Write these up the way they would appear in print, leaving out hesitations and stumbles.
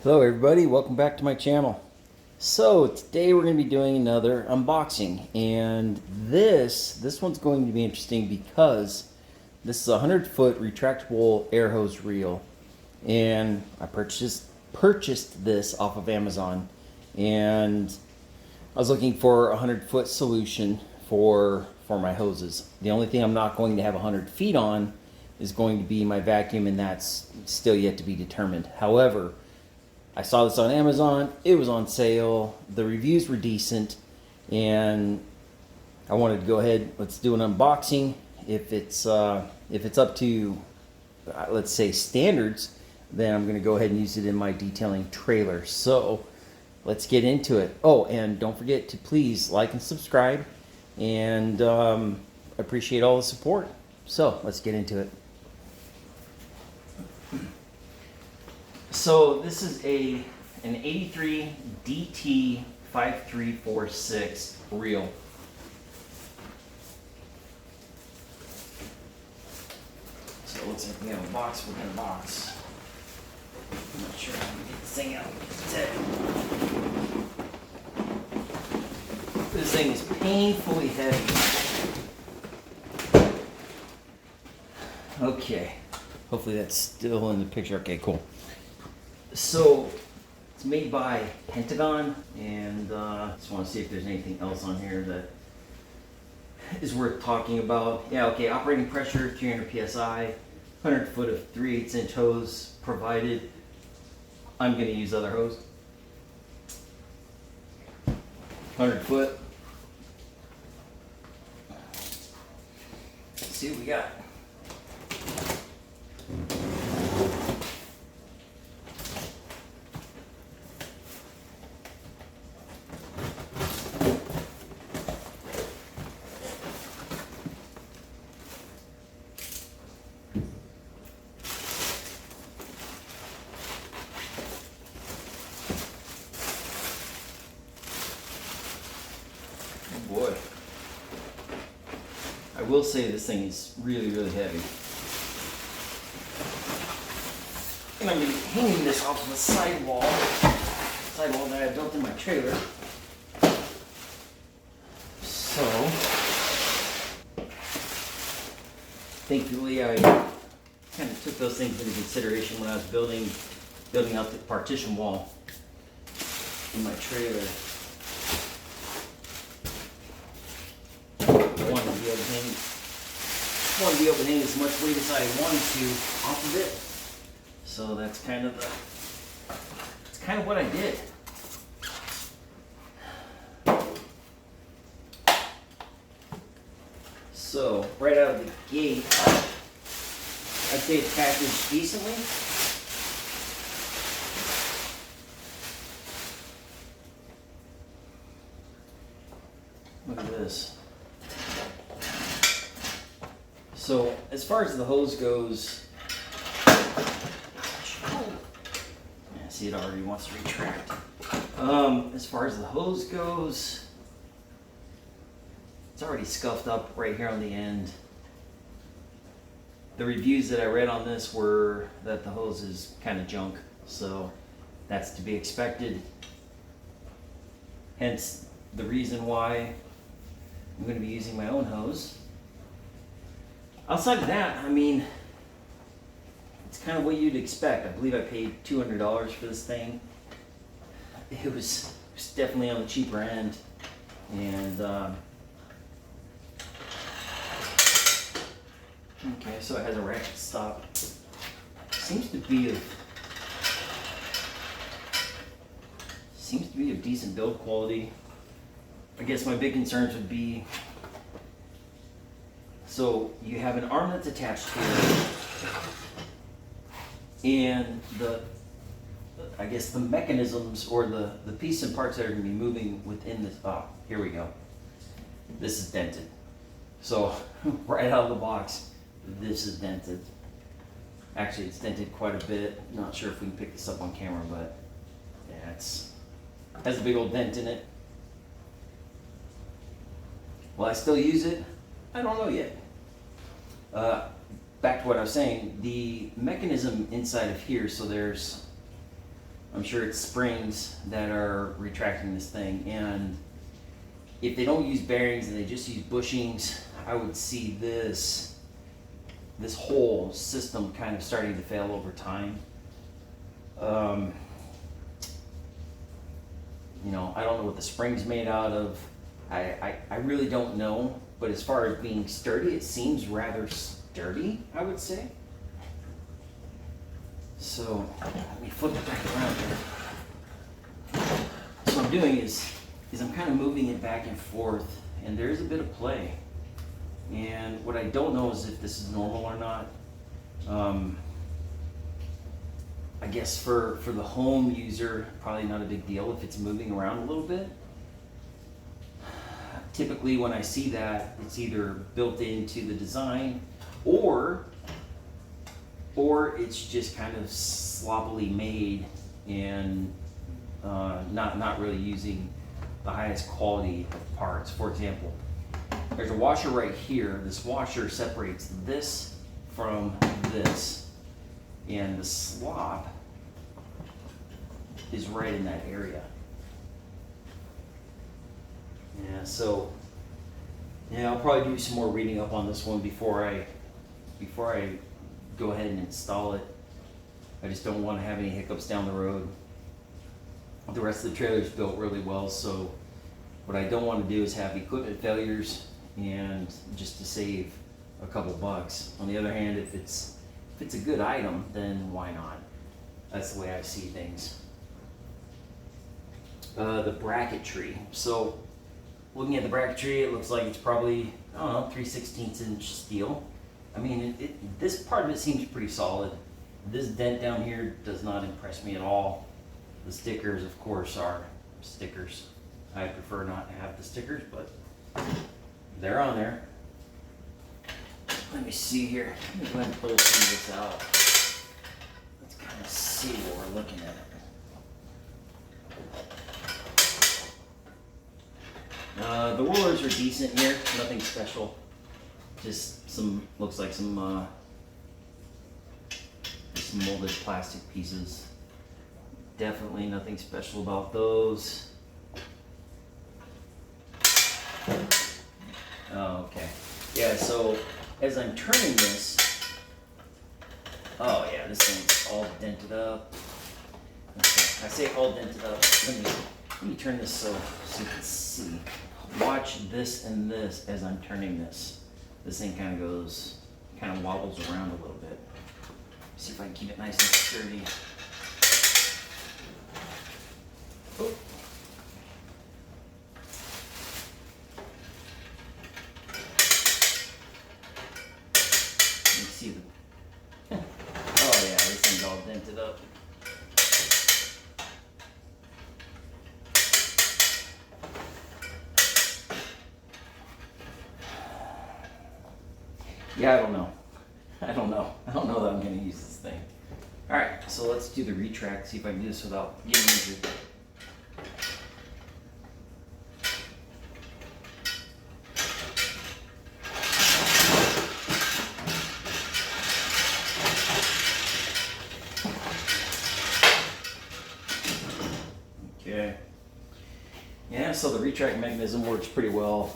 Hello everybody, welcome back to my channel. So today we're going to be doing another unboxing, and this one's going to be interesting because this is a 100-foot retractable air hose reel, and I purchased this off of Amazon, and I was looking for a 100-foot solution for my hoses. The only thing I'm not going to have 100 feet on is going to be my vacuum, and that's still yet to be determined. However, I saw this on Amazon, it was on sale, the reviews were decent, and I wanted to go ahead, let's do an unboxing. If it's up to, let's say, standards, then I'm going to go ahead and use it in my detailing trailer. So let's get into it. Oh, and don't forget to please like and subscribe, and appreciate all the support. So let's get into it. So this is an 83 DT 5346 reel. So it looks like we have a box within a box. I'm not sure how to get this thing out. This thing is painfully heavy. Okay, hopefully that's still in the picture. Okay, cool. So it's made by Pentagon, and just want to see if there's anything else on here that is worth talking about. Yeah, okay, operating pressure 300 psi, 100 foot of 3/8 inch hose provided. I'm going to use other hose. 100 foot. Let's see what we got. Boy, I will say this thing is really, really heavy. And I'm going to be hanging this off of the sidewall that I built in my trailer. So, thankfully I kind of took those things into consideration when I was building out the partition wall in my trailer. I wanted to be able to hang as much weight as I wanted to off of it. So that's kind of what I did. So right out of the gate, I'd say it's packaged decently. Look at this. So as far as the hose goes, yeah, see, it already wants to retract. As far as the hose goes, it's already scuffed up right here on the end. The reviews that I read on this were that the hose is kind of junk, so that's to be expected. Hence the reason why I'm going to be using my own hose. Outside of that, I mean, it's kind of what you'd expect. I believe I paid $200 for this thing. It was definitely on the cheaper end, and okay, so it has a ratchet stop. Seems to be of decent build quality. I guess my big concerns would be, so you have an arm that's attached here, and I guess the mechanisms or the pieces and parts that are going to be moving within this. Oh, here we go. This is dented. So right out of the box, this is dented. Actually, it's dented quite a bit. Not sure if we can pick this up on camera, but yeah, it has a big old dent in it. Will I still use it? I don't know yet. Back to what I was saying, the mechanism inside of here, so there's I'm sure it's springs that are retracting this thing. And if they don't use bearings and they just use bushings, I would see this whole system kind of starting to fail over time. Um, I don't know what the spring's made out of. I really don't know. But as far as being sturdy, it seems rather sturdy, I would say. So let me flip it back around here. So what I'm doing is I'm kind of moving it back and forth, and there's a bit of play. And what I don't know is if this is normal or not. I guess for the home user, probably not a big deal if it's moving around a little bit. Typically when I see that, it's either built into the design or it's just kind of sloppily made and not really using the highest quality of parts. For example, there's a washer right here. This washer separates this from this, and the slop is right in that area. Yeah, so I'll probably do some more reading up on this one before I go ahead and install it. I just don't want to have any hiccups down the road. The rest of the trailer is built really well, so what I don't want to do is have equipment failures and just to save a couple bucks. On the other hand, if it's a good item, then why not? That's the way I see things. The bracketry. So looking at the bracketry, it looks like it's probably, I don't know, 3/16 inch steel. I mean, this part of it seems pretty solid. This dent down here does not impress me at all. The stickers, of course, are stickers. I prefer not to have the stickers, but they're on there. Let me see here. Let me go ahead and pull some of this out. Let's kind of see what we're looking at. The rollers are decent here, nothing special. Just looks like some molded plastic pieces. Definitely nothing special about those. Oh, okay. Yeah, so as I'm turning this, oh yeah, this thing's all dented up. Okay, I say all dented up. Let me turn this so you can see. Watch this and this as I'm turning this. This thing kind of wobbles around a little bit. See if I can keep it nice and sturdy. Oh. Let me see the. Oh yeah, this thing's all dented up. Yeah, I don't know that I'm going to use this thing. All right, so let's do the retract, see if I can do this without getting injured. Okay. Yeah, so the retract mechanism works pretty well.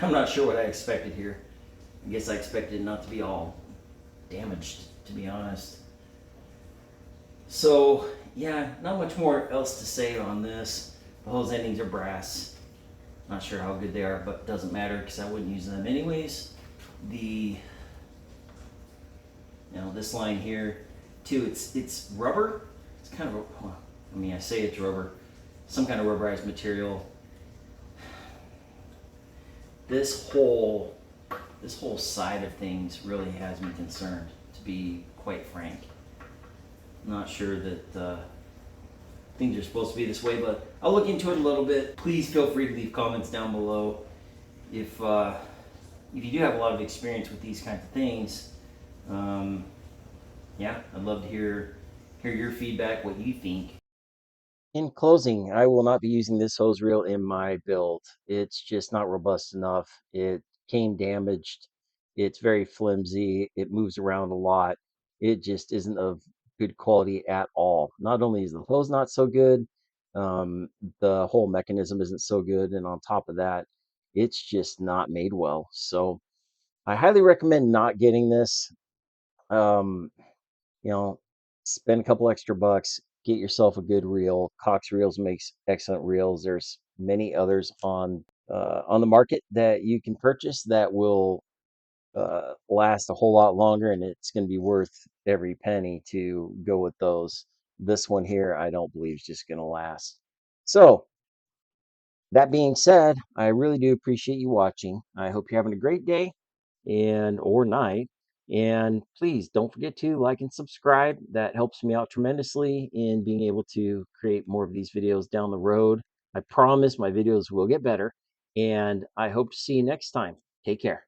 I'm not sure what I expected here. I guess I expected it not to be all damaged, to be honest. So, yeah, not much more else to say on this. The hose endings are brass. Not sure how good they are, but doesn't matter because I wouldn't use them anyways. This line here, too, it's rubber. It's kind of I say it's rubber, some kind of rubberized material. This whole side of things really has me concerned, to be quite frank. Not sure that things are supposed to be this way, but I'll look into it a little bit. Please feel free to leave comments down below if you do have a lot of experience with these kinds of things. Yeah, I'd love to hear your feedback, what you think. In closing, I will not be using this hose reel in my build. It's just not robust enough. It came damaged. It's very flimsy. It moves around a lot. It just isn't of good quality at all. Not only is the hose not so good, the whole mechanism isn't so good, and on top of that, it's just not made well. So I highly recommend not getting this. Um, you know, spend a couple extra bucks, get yourself a good reel. Cox Reels makes excellent reels. There's many others on the market that you can purchase that will last a whole lot longer, and it's going to be worth every penny to go with those. This one here, I don't believe is just going to last. So that being said, I really do appreciate you watching. I hope you're having a great day and or night. And please don't forget to like and subscribe. That helps me out tremendously in being able to create more of these videos down the road. I promise my videos will get better, and I hope to see you next time. Take care.